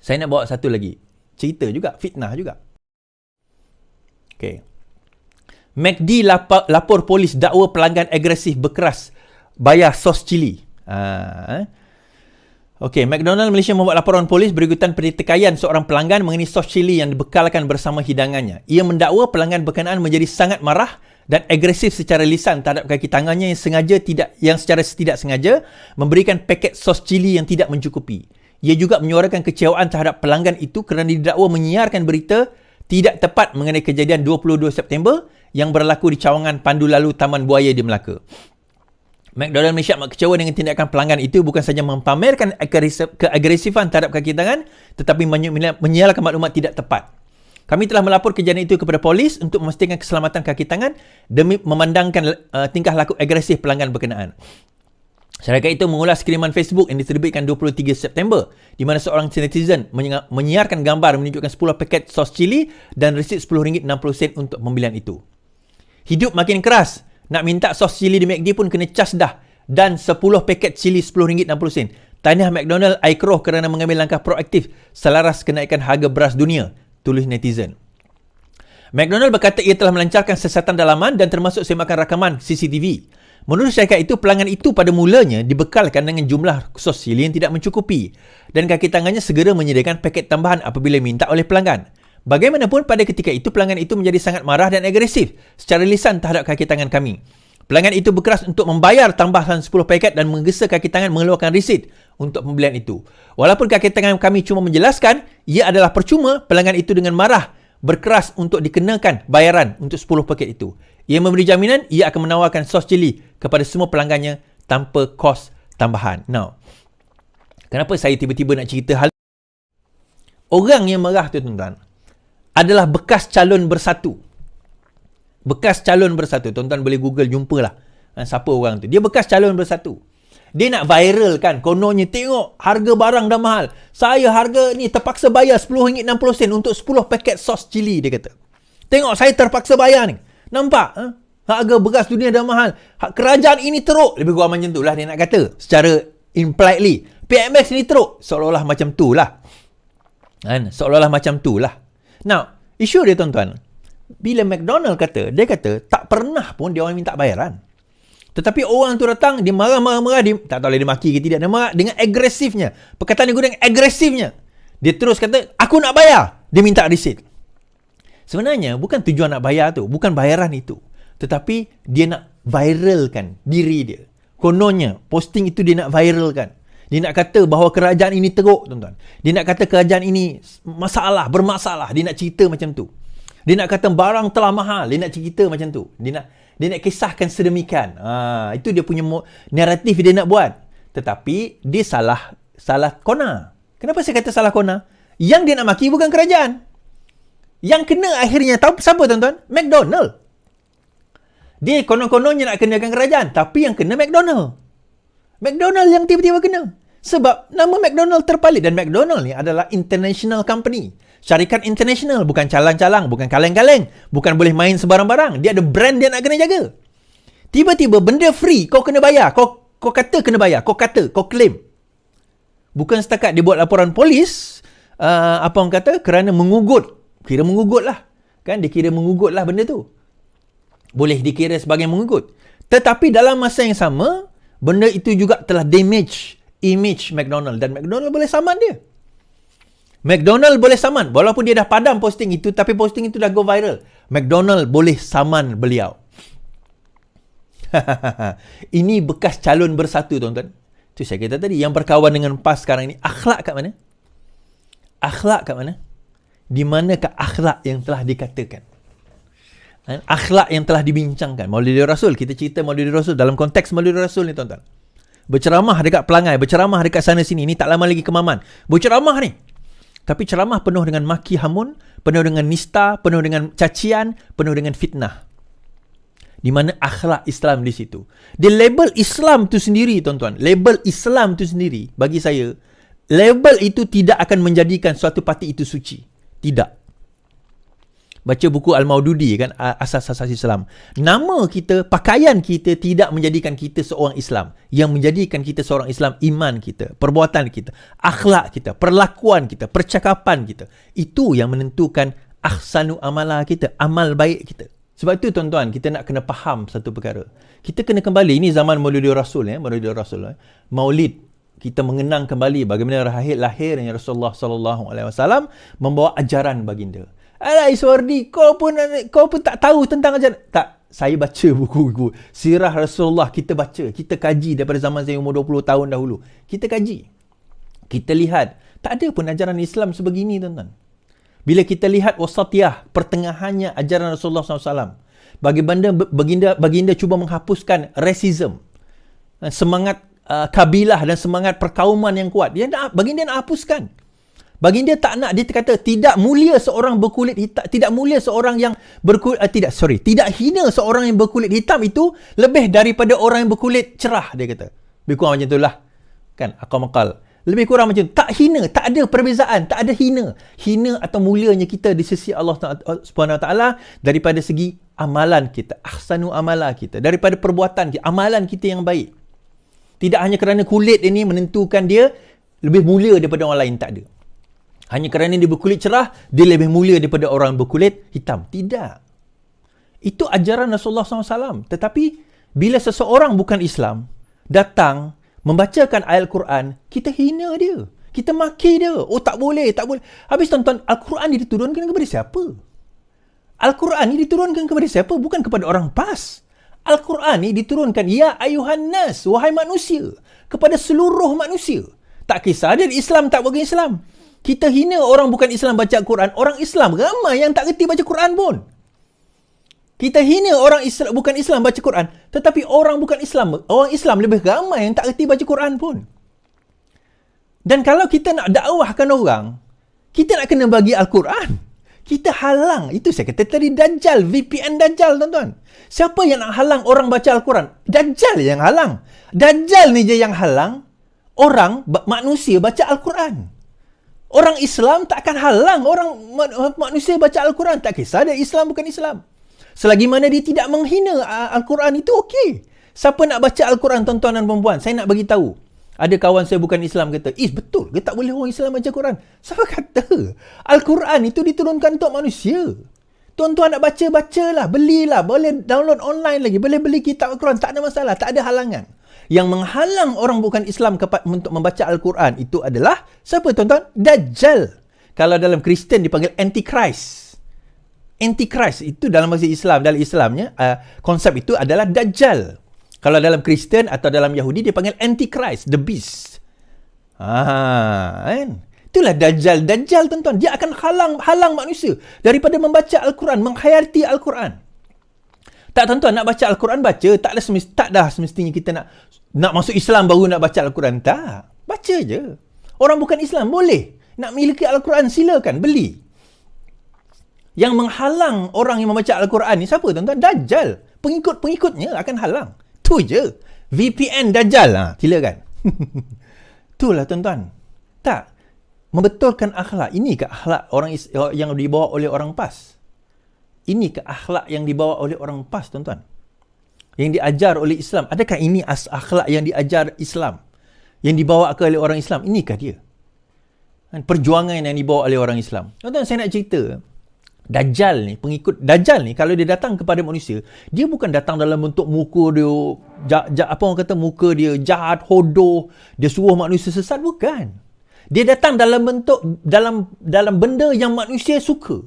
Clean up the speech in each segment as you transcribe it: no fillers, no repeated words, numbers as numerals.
Saya nak bawa satu lagi. Cerita juga, fitnah juga. Okay. McD lapor polis dakwa pelanggan agresif berkeras bayar sos cili. Okey, McDonald Malaysia membuat laporan polis berikutan pertikaian seorang pelanggan mengenai sos cili yang dibekalkan bersama hidangannya. Ia mendakwa pelanggan berkenaan menjadi sangat marah dan agresif secara lisan terhadap kaki tangannya yang secara tidak sengaja memberikan paket sos cili yang tidak mencukupi. Ia juga menyuarakan kecewaan terhadap pelanggan itu kerana didakwa menyiarkan berita tidak tepat mengenai kejadian 22 September yang berlaku di cawangan pandu lalu Taman Buaya di Melaka. McDonald Malaysia amat kecewa dengan tindakan pelanggan itu bukan sahaja mempamerkan keagresifan terhadap kaki tangan tetapi menyiarkan maklumat tidak tepat. Kami telah melapor kejadian itu kepada polis untuk memastikan keselamatan kaki tangan demi memandangkan tingkah laku agresif pelanggan berkenaan. Syarikat itu mengulas kiriman Facebook yang diterbitkan 23 September di mana seorang netizen menyiarkan gambar menunjukkan 10 paket sos cili dan resit RM10.60 untuk pembelian itu. Hidup makin keras. Nak minta sos cili di McD pun kena cas dah. Dan 10 paket cili RM10.60. Tahniah McDonald Aikroh kerana mengambil langkah proaktif selaras kenaikan harga beras dunia, tulis netizen. McDonald berkata ia telah melancarkan siasatan dalaman dan termasuk semakan rakaman CCTV. Menurut syarikat itu, pelanggan itu pada mulanya dibekalkan dengan jumlah sos cili yang tidak mencukupi dan kaki tangannya segera menyediakan paket tambahan apabila minta oleh pelanggan. Bagaimanapun, pada ketika itu pelanggan itu menjadi sangat marah dan agresif secara lisan terhadap kaki tangan kami. Pelanggan itu berkeras untuk membayar tambahan 10 paket dan menggesa kaki tangan mengeluarkan resit untuk pembelian itu. Walaupun kaki tangan kami cuma menjelaskan, ia adalah percuma, pelanggan itu dengan marah berkeras untuk dikenakan bayaran untuk 10 paket itu. Ia memberi jaminan ia akan menawarkan sos cili kepada semua pelanggannya tanpa kos tambahan. Now, kenapa saya tiba-tiba nak cerita hal? Orang yang marah tu, tuan-tuan, adalah bekas calon bersatu. Bekas calon bersatu. Tuan-tuan boleh Google, jumpalah siapa orang tu. Dia bekas calon bersatu. Dia nak viral kan. Kononnya, tengok harga barang dah mahal. Saya harga ni terpaksa bayar RM10.60 untuk 10 paket sos cili, dia kata. Tengok, saya terpaksa bayar ni. Nampak? Harga beras dunia dah mahal. Kerajaan ini teruk. Lebih kurang macam tu lah dia nak kata. Secara impliedly. PMX ni teruk. Seolah-olah macam tu lah. Seolah-olah macam tu lah. Now, isu dia, tuan-tuan, bila McDonald kata, dia kata tak pernah pun dia orang minta bayaran. Tetapi orang tu datang, dia marah-marah, dia tak tahu dia maki ke tidak, dia marah dengan agresifnya. Perkataan dia guna agresifnya. Dia terus kata, aku nak bayar. Dia minta resit. Sebenarnya, bukan tujuan nak bayar tu, bukan bayaran itu. Tetapi, dia nak viralkan diri dia. Kononnya, posting itu dia nak viralkan. Dia nak kata bahawa kerajaan ini teruk, tuan-tuan. Dia nak kata kerajaan ini bermasalah. Dia nak cerita macam tu. Dia nak kata barang telah mahal. Dia nak cerita macam tu. Dia nak kisahkan sedemikian. Itu dia punya naratif dia nak buat. Tetapi dia salah kona. Kenapa saya kata salah kona? Yang dia nak maki bukan kerajaan. Yang kena akhirnya tahu siapa, tuan-tuan? McDonald. Dia konon-kononnya nak kenakan kerajaan, tapi yang kena McDonald. McDonald yang tiba-tiba kena. Sebab nama McDonald terpalit dan McDonald ni adalah international company. Syarikat international, bukan calang-calang, bukan kaleng-kaleng, bukan boleh main sebarang-barang. Dia ada brand dia nak kena jaga. Tiba-tiba benda free, kau kena bayar. Kau kata kena bayar, kau claim. Bukan setakat dia buat laporan polis, apa orang kata, kerana mengugut. Kira mengugut lah. Kan dia kira mengugut lah benda tu. Boleh dikira sebagai mengugut. Tetapi dalam masa yang sama, benda itu juga telah damage image McDonald dan McDonald boleh saman dia. McDonald boleh saman walaupun dia dah padam posting itu, tapi posting itu dah go viral. McDonald boleh saman beliau. Ini bekas calon bersatu, tuan-tuan. Itu saya kata tadi, yang berkawan dengan PAS sekarang ini, akhlak kat mana? Akhlak kat mana? Di manakah akhlak yang telah dikatakan? Akhlak yang telah dibincangkan. Maulid Rasul, kita cerita Maulid Rasul dalam konteks Maulid Rasul ni, tuan-tuan. Berceramah dekat pelangai, berceramah dekat sana sini, ni tak lama lagi ke Maman. Berceramah ni. Tapi ceramah penuh dengan maki hamun, penuh dengan nista, penuh dengan cacian, penuh dengan fitnah. Di mana akhlak Islam di situ. Dia label Islam tu sendiri, tuan-tuan. Label Islam tu sendiri, bagi saya, label itu tidak akan menjadikan suatu parti itu suci. Tidak. Baca buku Al-Maududi kan, Asas-asas Islam. Nama kita, pakaian kita tidak menjadikan kita seorang Islam. Yang menjadikan kita seorang Islam, iman kita, perbuatan kita, akhlak kita, perlakuan kita, percakapan kita. Itu yang menentukan ahsanu amala kita, amal baik kita. Sebab itu tuan-tuan, kita nak kena faham satu perkara. Kita kena kembali, ini zaman Maulidul Rasul, Maulid. Kita mengenang kembali bagaimana lahirnya Rasulullah SAW membawa ajaran baginda. Alai Suwardi, kau pun tak tahu tentang ajaran. Tak, saya baca buku-buku sirah Rasulullah, kita baca, kita kaji daripada zaman saya umur 20 tahun dahulu. Kita kaji. Kita lihat, tak ada pun ajaran Islam sebegini, tuan-tuan. Bila kita lihat wasatiyah, pertengahannya ajaran Rasulullah SAW. Baginda cuba menghapuskan racism, semangat kabilah dan semangat perkauman yang kuat. Baginda nak hapuskan. Baginda tak nak, dia kata tidak mulia seorang berkulit hitam, tidak mulia seorang yang tidak hina seorang yang berkulit hitam itu lebih daripada orang yang berkulit cerah, dia kata. Lebih kurang macam itulah. Kan, akal makal. Lebih kurang macam tu. Tak hina, tak ada perbezaan, tak ada hina. Hina atau mulianya kita di sisi Allah SWT daripada segi amalan kita, ahsanu amala kita, daripada perbuatan kita, amalan kita yang baik. Tidak hanya kerana kulit ini menentukan dia lebih mulia daripada orang lain, tak ada. Hanya kerana dia berkulit cerah, dia lebih mulia daripada orang berkulit hitam. Tidak. Itu ajaran Rasulullah SAW. Tetapi, bila seseorang bukan Islam datang membacakan ayat Al-Quran, kita hina dia. Kita maki dia. Oh, tak boleh, tak boleh. Habis tuan-tuan, Al-Quran ini diturunkan kepada siapa? Al-Quran ini diturunkan kepada siapa? Bukan kepada orang PAS. Al-Quran ini diturunkan, ya ayuhan nas, wahai manusia, kepada seluruh manusia. Tak kisah dia Islam tak bukan Islam. Kita hina orang bukan Islam baca Al-Quran. Orang Islam ramai yang tak reti baca Quran pun. Kita hina orang Islam bukan Islam baca Quran, tetapi orang bukan Islam, orang Islam lebih ramai yang tak reti baca Quran pun. Dan kalau kita nak dakwahkan orang, kita nak kena bagi Al-Quran. Kita halang. Itu saya kata tadi Dajjal, VPN Dajjal, tuan-tuan. Siapa yang nak halang orang baca Al-Quran? Dajjal yang halang. Dajjal ni je yang halang orang, manusia baca Al-Quran. Orang Islam tak akan halang orang manusia baca Al-Quran. Tak kisah dia Islam bukan Islam. Selagi mana dia tidak menghina Al-Quran, itu okey. Siapa nak baca Al-Quran, tuan-tuan dan perempuan? Saya nak bagi tahu. Ada kawan saya bukan Islam kata, betul ke tak boleh orang Islam baca Quran? Siapa kata? Al-Quran itu diturunkan untuk manusia. Tuan-tuan nak baca, bacalah. Belilah. Boleh download online lagi. Boleh beli kitab Al-Quran. Tak ada masalah. Tak ada halangan. Yang menghalang orang bukan Islam untuk membaca Al-Quran itu adalah siapa, tuan-tuan? Dajjal. Kalau dalam Kristian dipanggil Antichrist. Antichrist itu dalam bahasa Islam, dalam Islamnya konsep itu adalah Dajjal. Kalau dalam Kristian atau dalam Yahudi dipanggil Antichrist, the beast. Kan? Itulah Dajjal. Dajjal, tuan-tuan, dia akan halang manusia daripada membaca Al-Quran, menghayati Al-Quran. Tak, tuan-tuan, nak baca Al-Quran, baca. Tak dah semestinya kita nak masuk Islam baru nak baca Al-Quran. Tak. Baca je. Orang bukan Islam boleh. Nak miliki Al-Quran, silakan. Beli. Yang menghalang orang yang membaca Al-Quran ni siapa, tuan-tuan? Dajjal. Pengikut-pengikutnya akan halang. Tu je. VPN Dajjal. Silakan. Itulah, tuan-tuan. Tak. Membetulkan akhlak. Ini ke akhlak orang yang dibawa oleh orang PAS? Ini ke akhlak yang dibawa oleh orang PAS, tuan-tuan? Yang diajar oleh Islam. Adakah ini akhlak yang diajar Islam? Yang dibawa oleh orang Islam? Inikah dia? Perjuangan yang dibawa oleh orang Islam. Tuan-tuan, saya nak cerita. Dajjal ni, pengikut Dajjal ni, kalau dia datang kepada manusia, dia bukan datang dalam bentuk muka dia, apa orang kata, muka dia jahat, hodoh, dia suruh manusia sesat. Bukan. Dia datang dalam bentuk, dalam benda yang manusia suka.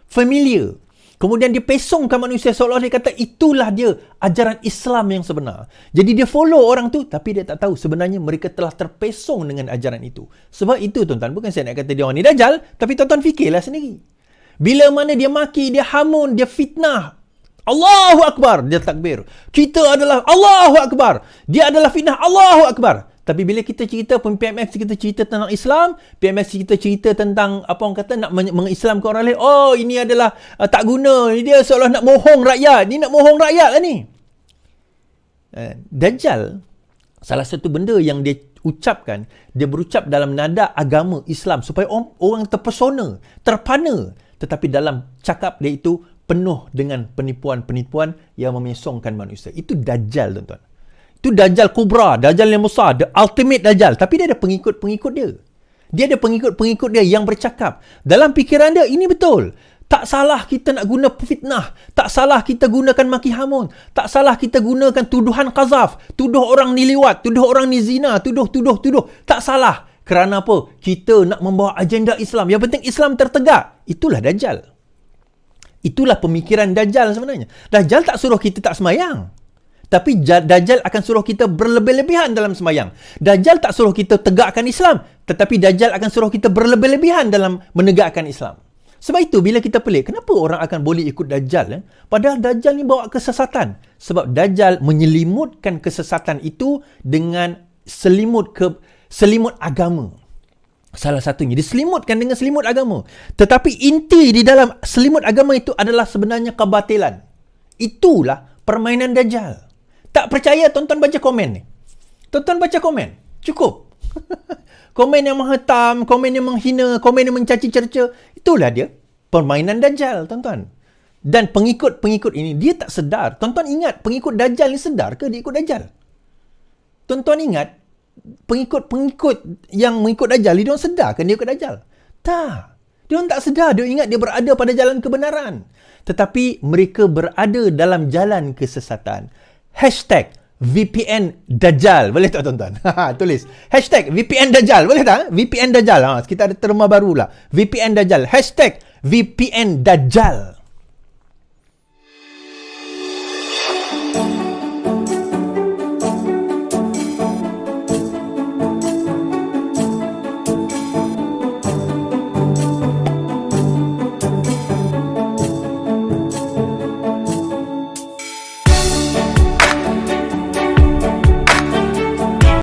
Familiar. Kemudian dia pesongkan manusia seolah dia kata itulah dia ajaran Islam yang sebenar. Jadi dia follow orang tu tapi dia tak tahu sebenarnya mereka telah terpesong dengan ajaran itu. Sebab itu, tuan-tuan, bukan saya nak kata dia orang ni Dajjal, tapi tuan-tuan fikirlah sendiri. Bila mana dia maki, dia hamun, dia fitnah, Allahu Akbar, dia takbir. Kita adalah Allahu Akbar. Dia adalah fitnah, Allahu Akbar. Tapi bila kita cerita pun PMX, kita cerita tentang Islam, PMX kita cerita tentang apa orang kata nak mengislamkan orang lain. Oh, ini adalah tak guna. Ini dia seolah nak mohong rakyat. Ni nak mohong rakyat lah ni. Dajjal, salah satu benda yang dia ucapkan, dia berucap dalam nada agama Islam supaya orang terpesona, terpana, Tetapi dalam cakap dia itu penuh dengan penipuan-penipuan yang memesongkan manusia. Itu Dajjal, tuan-tuan. Itu Dajjal Kubra, Dajjal yang besar, the ultimate Dajjal. Tapi dia ada pengikut-pengikut dia. Dia ada pengikut-pengikut dia yang bercakap. Dalam fikiran dia, ini betul. Tak salah kita nak guna fitnah. Tak salah kita gunakan maki hamun. Tak salah kita gunakan tuduhan qazaf. Tuduh orang ni liwat. Tuduh orang ni zina. Tuduh. Tak salah. Kerana apa? Kita nak membawa agenda Islam. Yang penting Islam tertegak. Itulah Dajjal. Itulah pemikiran Dajjal sebenarnya. Dajjal tak suruh kita tak semayang. Tapi Dajjal akan suruh kita berlebih-lebihan dalam semayang. Dajjal tak suruh kita tegakkan Islam. Tetapi Dajjal akan suruh kita berlebih-lebihan dalam menegakkan Islam. Sebab itu bila kita pelik, kenapa orang akan boleh ikut Dajjal? Padahal Dajjal ni bawa kesesatan. Sebab Dajjal menyelimutkan kesesatan itu dengan selimut agama. Salah satunya, diselimutkan dengan selimut agama. Tetapi inti di dalam selimut agama itu adalah sebenarnya kebatilan. Itulah permainan Dajjal. Tak percaya, tonton baca komen ni. Tonton baca komen. Cukup. Komen yang menghentam, komen yang menghina, komen yang mencaci cerca. Itulah dia. Permainan Dajjal, tuan-tuan. Dan pengikut-pengikut ini, dia tak sedar. Tuan-tuan ingat, pengikut Dajjal ni sedar ke dia ikut Dajjal? Tuan-tuan ingat, pengikut-pengikut yang mengikut Dajjal, dia orang sedar ke dia ikut Dajjal? Tak. Dia orang tak sedar. Dia ingat dia berada pada jalan kebenaran. Tetapi mereka berada dalam jalan kesesatan. #VPN Dajjal. Boleh tak tuan-tuan? Tulis. #VPN Dajjal. Boleh tak? VPN Dajjal. Kita ada terma baru lah. VPN Dajjal. #VPN Dajjal.